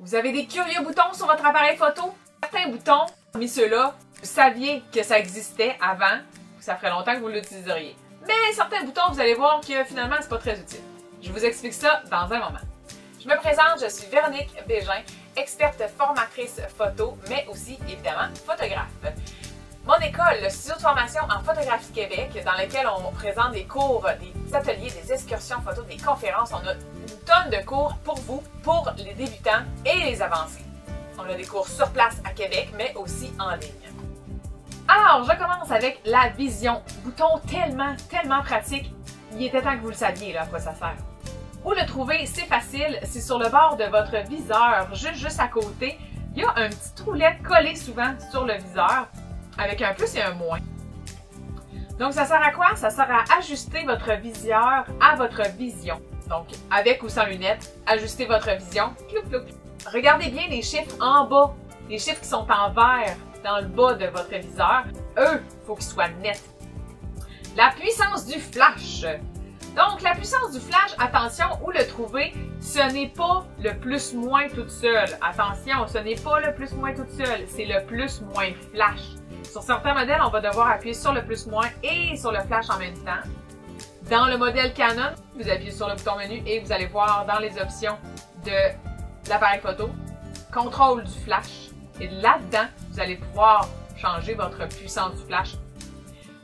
Vous avez des curieux boutons sur votre appareil photo? Certains boutons, parmi ceux-là, vous saviez que ça existait avant, ça ferait longtemps que vous l'utiliseriez. Mais certains boutons, vous allez voir que finalement, c'est pas très utile. Je vous explique ça dans un moment. Je me présente, je suis Véronique Bégin, experte formatrice photo, mais aussi, évidemment, photographe. Mon école, le studio de formation en photographie Québec, dans lequel on présente des cours, des ateliers, des excursions photo, des conférences. On a une tonne de cours pour vous, pour les débutants et les avancés. On a des cours sur place à Québec, mais aussi en ligne. Alors, je commence avec la vision. Bouton tellement pratique. Il était temps que vous le saviez, là, à quoi ça sert. Où le trouver, c'est facile. C'est sur le bord de votre viseur, juste à côté. Il y a un petit troulet collé souvent sur le viseur, avec un plus et un moins. Donc, ça sert à quoi? Ça sert à ajuster votre viseur à votre vision. Donc, avec ou sans lunettes, ajustez votre vision. Clouc, clouc. Regardez bien les chiffres en bas. Les chiffres qui sont en vert dans le bas de votre viseur. Eux, il faut qu'ils soient nets. La puissance du flash. Donc, la puissance du flash, attention, où le trouver, ce n'est pas le plus-moins toute seule. Attention, ce n'est pas le plus-moins toute seule, c'est le plus-moins flash. Sur certains modèles, on va devoir appuyer sur le plus-moins et sur le flash en même temps. Dans le modèle Canon, vous appuyez sur le bouton menu et vous allez voir dans les options de l'appareil photo, contrôle du flash. Et là-dedans, vous allez pouvoir changer votre puissance du flash.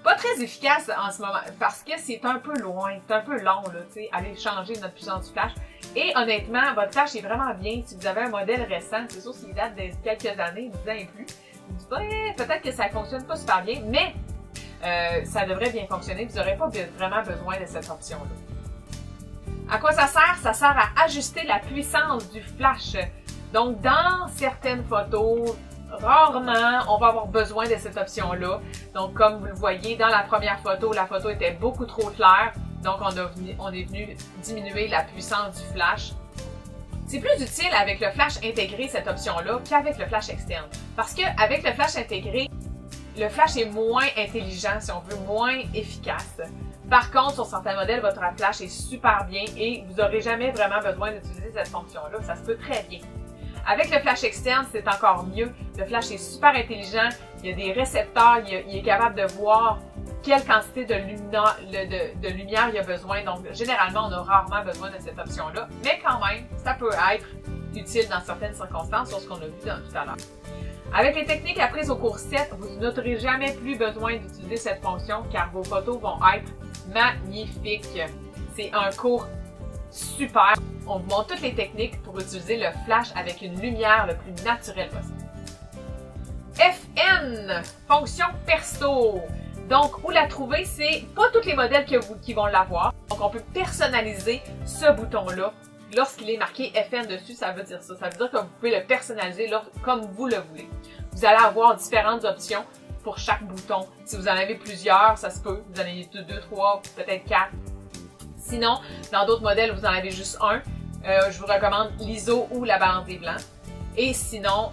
Pas très efficace en ce moment parce que c'est un peu loin, c'est un peu long, là, tu sais, aller changer notre puissance du flash. Et honnêtement, votre flash est vraiment bien. Si vous avez un modèle récent, c'est sûr s'il date de quelques années, 10 ans et plus, peut-être que ça ne fonctionne pas super bien, mais ça devrait bien fonctionner. Vous n'aurez pas vraiment besoin de cette option-là. À quoi ça sert? Ça sert à ajuster la puissance du flash. Donc, dans certaines photos, rarement, on va avoir besoin de cette option-là. Donc, comme vous le voyez, dans la première photo, la photo était beaucoup trop claire. Donc, on est venu diminuer la puissance du flash. C'est plus utile avec le flash intégré, cette option-là, qu'avec le flash externe. Parce qu'avec le flash intégré, le flash est moins intelligent, si on veut, moins efficace. Par contre, sur certains modèles, votre flash est super bien et vous n'aurez jamais vraiment besoin d'utiliser cette fonction-là. Ça se peut très bien. Avec le flash externe, c'est encore mieux. Le flash est super intelligent. Il y a des récepteurs. Il est capable de voir quelle quantité de lumière il y a besoin. Donc, généralement, on a rarement besoin de cette option-là. Mais quand même, ça peut être utile dans certaines circonstances, sur ce qu'on a vu tout à l'heure. Avec les techniques apprises au cours 7, vous n'aurez jamais plus besoin d'utiliser cette fonction car vos photos vont être magnifiques. C'est un cours super. On vous montre toutes les techniques pour utiliser le flash avec une lumière le plus naturelle possible. FN, fonction perso. Donc, où la trouver, c'est pas tous les modèles qui vont l'avoir. Donc, on peut personnaliser ce bouton-là. Lorsqu'il est marqué FN dessus, ça veut dire ça. Ça veut dire que vous pouvez le personnaliser comme vous le voulez. Vous allez avoir différentes options pour chaque bouton. Si vous en avez plusieurs, ça se peut. Vous en avez 2, 3, peut-être 4. Sinon, dans d'autres modèles, vous en avez juste un. Je vous recommande l'ISO ou la balance des blancs. Et sinon,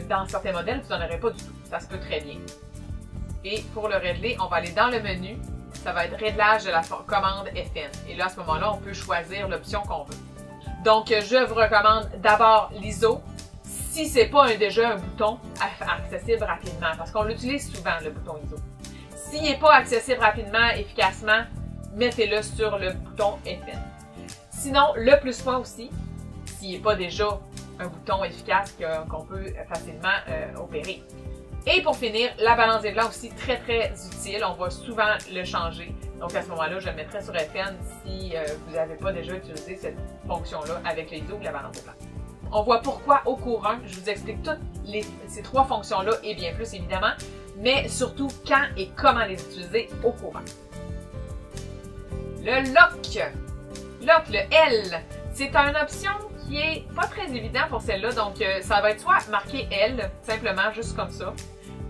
dans certains modèles, vous n'en aurez pas du tout. Ça se peut très bien. Et pour le régler, on va aller dans le menu. Ça va être réglage de la commande FN. Et là, à ce moment-là, on peut choisir l'option qu'on veut. Donc, je vous recommande d'abord l'ISO. Si ce n'est pas déjà un bouton accessible rapidement, parce qu'on l'utilise souvent, le bouton ISO. S'il n'est pas accessible rapidement, efficacement, mettez-le sur le bouton FN. Sinon, le plus-point aussi, s'il n'est pas déjà un bouton efficace qu'on peut facilement opérer. Et pour finir, la balance des blancs aussi, très utile. On va souvent le changer. Donc à ce moment-là, je le mettrai sur FN si vous n'avez pas déjà utilisé cette fonction-là avec l'ISO ou la balance des blancs. On voit pourquoi au cours 1, je vous explique toutes ces 3 fonctions-là et bien plus évidemment, mais surtout quand et comment les utiliser au cours 1. Le lock. Lock, le L, c'est une option qui est pas très évident pour celle-là, donc ça va être soit marqué L, simplement, juste comme ça,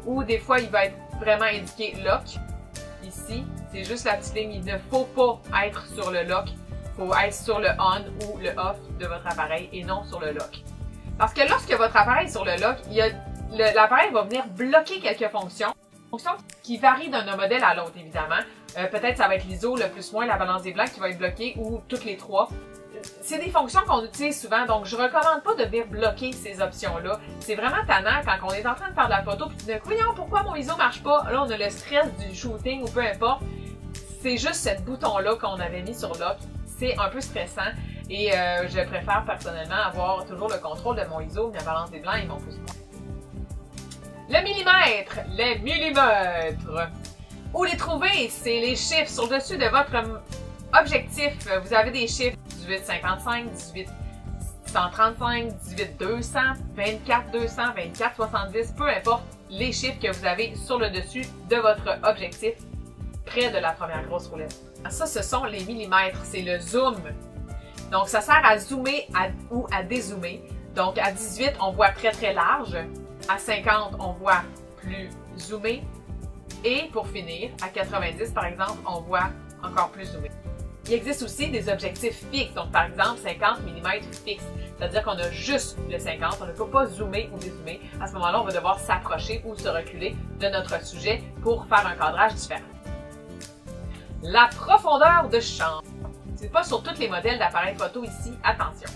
ou des fois, il va être vraiment indiqué lock. Ici, c'est juste la petite ligne, il ne faut pas être sur le lock, il faut être sur le on ou le off de votre appareil et non sur le lock. Parce que lorsque votre appareil est sur le lock, l'appareil va venir bloquer quelques fonctions qui varient d'un modèle à l'autre, évidemment. Peut-être ça va être l'ISO, le plus-moins, la balance des blancs qui va être bloquée ou toutes les 3. c'est des fonctions qu'on utilise souvent, donc je recommande pas de venir bloquer ces options-là. C'est vraiment tannant quand on est en train de faire de la photo, puis d'un coup, voyons, pourquoi mon ISO marche pas? Là, on a le stress du shooting ou peu importe. C'est juste ce bouton-là qu'on avait mis sur lock. C'est un peu stressant et je préfère personnellement avoir toujours le contrôle de mon ISO, ma balance des blancs et mon pouce-point. Le millimètre, les millimètres. Où les trouver? C'est les chiffres sur le dessus de votre objectif. Vous avez des chiffres 1855, 1835, 18200, 24200, 2470, peu importe les chiffres que vous avez sur le dessus de votre objectif près de la première grosse roulette. Ça, ce sont les millimètres, c'est le zoom. Donc, ça sert à zoomer ou à dézoomer. Donc, à 18, on voit très très large. À 50, on voit plus zoomé. Et pour finir, à 90, par exemple, on voit encore plus zoomé. Il existe aussi des objectifs fixes. Donc, par exemple, 50 mm fixe. C'est-à-dire qu'on a juste le 50. On ne peut pas zoomer ou dézoomer. À ce moment-là, on va devoir s'approcher ou se reculer de notre sujet pour faire un cadrage différent. La profondeur de champ. C'est pas sur tous les modèles d'appareils photo ici, attention.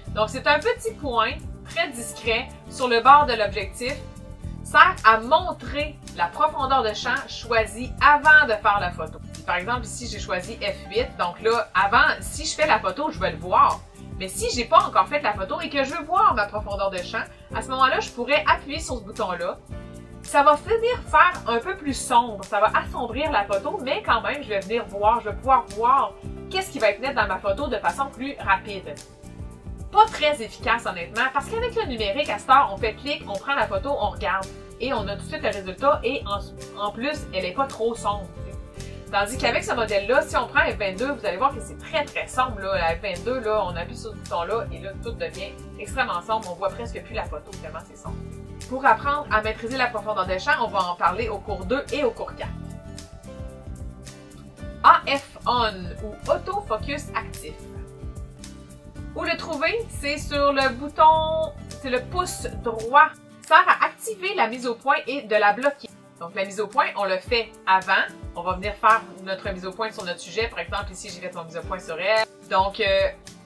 Donc, c'est un petit point très discret sur le bord de l'objectif, sert à montrer la profondeur de champ choisie avant de faire la photo. Par exemple, ici, j'ai choisi F8. Donc là, avant, si je fais la photo, je vais le voir. Mais si j'ai pas encore fait la photo et que je veux voir ma profondeur de champ, à ce moment-là, je pourrais appuyer sur ce bouton-là. Ça va venir faire un peu plus sombre, ça va assombrir la photo, mais quand même, je vais venir voir, je vais pouvoir voir qu'est-ce qui va être net dans ma photo de façon plus rapide. Pas très efficace, honnêtement, parce qu'avec le numérique, à cette heure, on fait clic, on prend la photo, on regarde, et on a tout de suite le résultat, et en plus, elle n'est pas trop sombre. Tandis qu'avec ce modèle-là, si on prend F22, vous allez voir que c'est très très sombre. Là. La F22, là, on appuie sur ce bouton-là, et là, tout devient extrêmement sombre, on voit presque plus la photo, tellement c'est sombre. Pour apprendre à maîtriser la profondeur de champ, on va en parler au cours 2 et au cours 4. AF On ou Autofocus actif. Où le trouver? C'est sur le bouton, c'est le pouce droit. Ça sert à activer la mise au point et de la bloquer. Donc la mise au point, on le fait avant. On va venir faire notre mise au point sur notre sujet. Par exemple, ici, j'ai fait mon mise au point sur elle. Donc,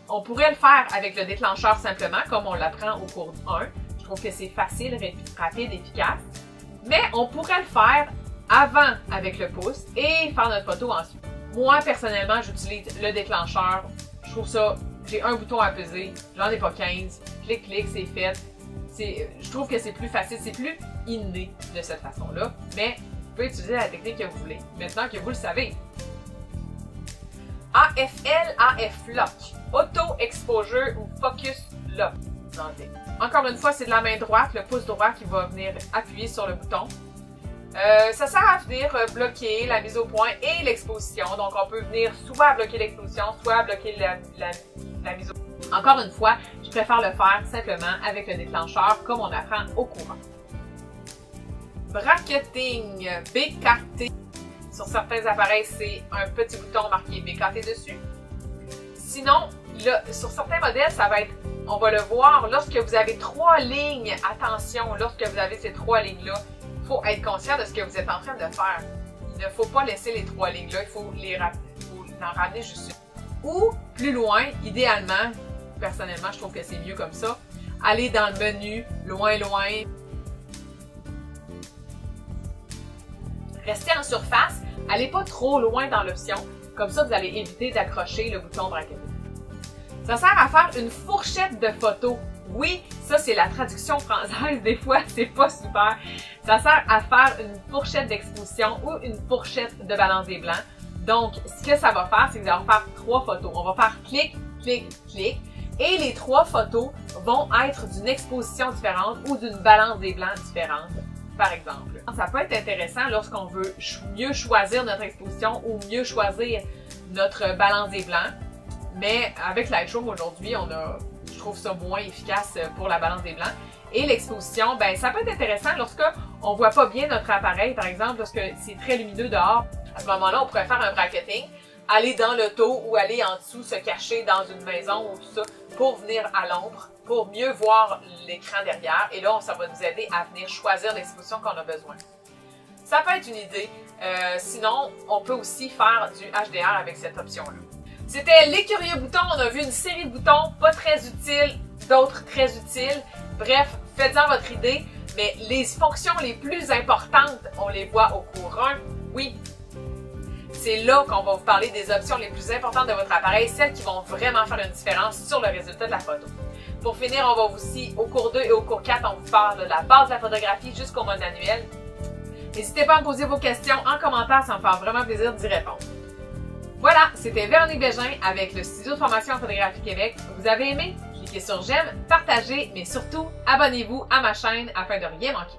on pourrait le faire avec le déclencheur simplement, comme on l'apprend au cours 1. Je trouve que c'est facile, rapide, efficace. Mais on pourrait le faire avant avec le pouce et faire notre photo ensuite. Moi, personnellement, j'utilise le déclencheur. Je trouve ça, j'ai un bouton à peser, j'en ai pas 15. Clic, clic, c'est fait. Je trouve que c'est plus facile, c'est plus inné de cette façon-là. Mais vous pouvez utiliser la technique que vous voulez, maintenant que vous le savez. AFL, AF Lock. Auto Exposure ou Focus Lock. Encore une fois, c'est de la main droite, le pouce droit qui va venir appuyer sur le bouton. Ça sert à venir bloquer la mise au point et l'exposition. Donc, on peut venir soit bloquer l'exposition, soit bloquer la mise au point. Encore une fois, je préfère le faire simplement avec le déclencheur comme on apprend au courant. Bracketing, BKT. Sur certains appareils, c'est un petit bouton marqué BKT dessus. Sinon, là, sur certains modèles, ça va être, on va le voir, lorsque vous avez 3 lignes, attention, lorsque vous avez ces 3 lignes-là, il faut être conscient de ce que vous êtes en train de faire. Il ne faut pas laisser les 3 lignes-là, il faut en ramener juste une. Ou, plus loin, idéalement, personnellement, je trouve que c'est mieux comme ça, aller dans le menu, loin, loin. Restez en surface, allez pas trop loin dans l'option, comme ça vous allez éviter d'accrocher le bouton bracketing. Ça sert à faire une fourchette de photos. Oui, ça c'est la traduction française, des fois c'est pas super. Ça sert à faire une fourchette d'exposition ou une fourchette de balance des blancs. Donc, ce que ça va faire, c'est que ça va faire 3 photos. On va faire clic, clic, clic. Et les 3 photos vont être d'une exposition différente ou d'une balance des blancs différente, par exemple. Ça peut être intéressant lorsqu'on veut mieux choisir notre exposition ou mieux choisir notre balance des blancs. Mais avec Lightroom aujourd'hui, je trouve ça moins efficace pour la balance des blancs. Et l'exposition, ben ça peut être intéressant lorsqu'on voit pas bien notre appareil, par exemple, lorsque c'est très lumineux dehors. À ce moment-là, on pourrait faire un bracketing, aller dans l'auto ou aller en dessous, se cacher dans une maison ou tout ça, pour venir à l'ombre, pour mieux voir l'écran derrière. Et là, ça va nous aider à venir choisir l'exposition qu'on a besoin. Ça peut être une idée. Sinon, on peut aussi faire du HDR avec cette option-là. C'était les curieux boutons. On a vu une série de boutons pas très utiles, d'autres très utiles. Bref, faites-en votre idée. Mais les fonctions les plus importantes, on les voit au cours 1. Oui, c'est là qu'on va vous parler des options les plus importantes de votre appareil, celles qui vont vraiment faire une différence sur le résultat de la photo. Pour finir, on va aussi, au cours 2 et au cours 4, on vous parle de la base de la photographie jusqu'au mode manuel. N'hésitez pas à me poser vos questions en commentaire, ça me fait vraiment plaisir d'y répondre. Voilà, c'était Véronique Bégin avec le Studio de formation en photographie Québec. Vous avez aimé? Cliquez sur j'aime, partagez, mais surtout, abonnez-vous à ma chaîne afin de rien manquer.